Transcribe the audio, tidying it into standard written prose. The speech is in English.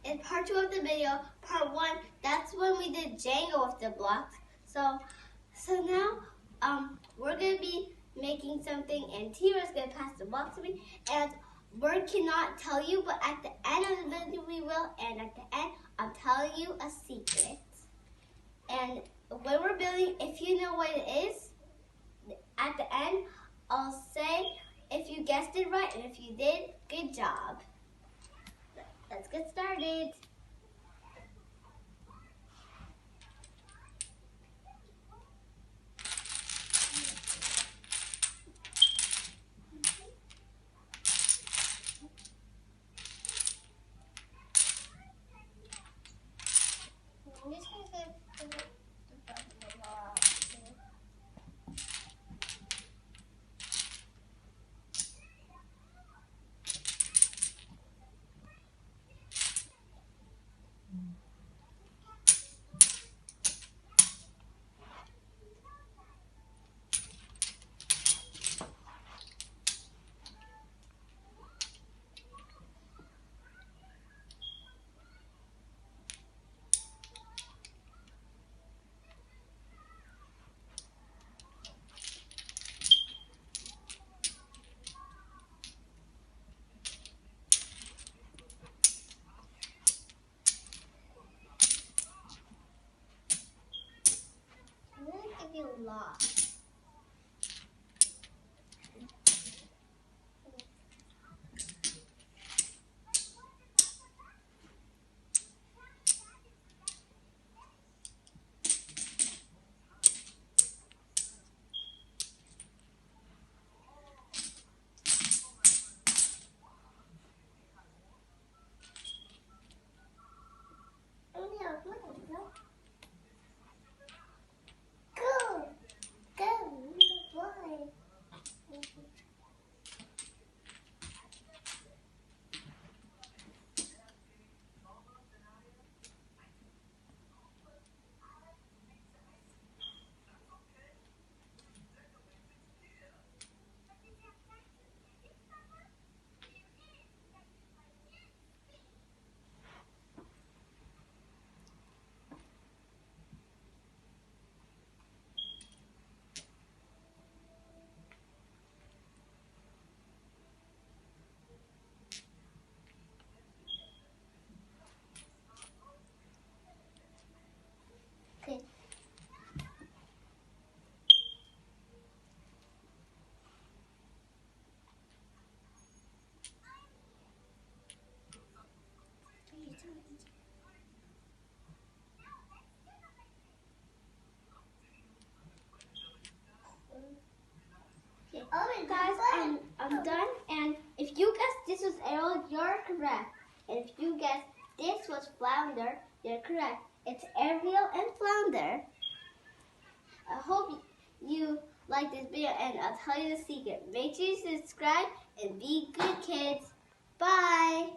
in part 2 of the video. Part 1, that's when we did Jenga with the blocks. So now we're gonna be making something, and Tahirah's gonna pass the box to me. And we cannot tell you, but at the end of the video we will. And at the end, I'm telling you a secret. And when we're building, if you know what it is, at the end, I'll say if you guessed it right, and if you did, good job. Let's get started. I'm just going to put the block here. I'm going to give you a lot. Okay. Guys, I'm done. And if you guessed this was Ariel, you're correct. And if you guessed this was Flounder, you're correct. It's Ariel and Flounder. I hope you like this video, and I'll tell you the secret. Make sure you subscribe and be good kids. Bye.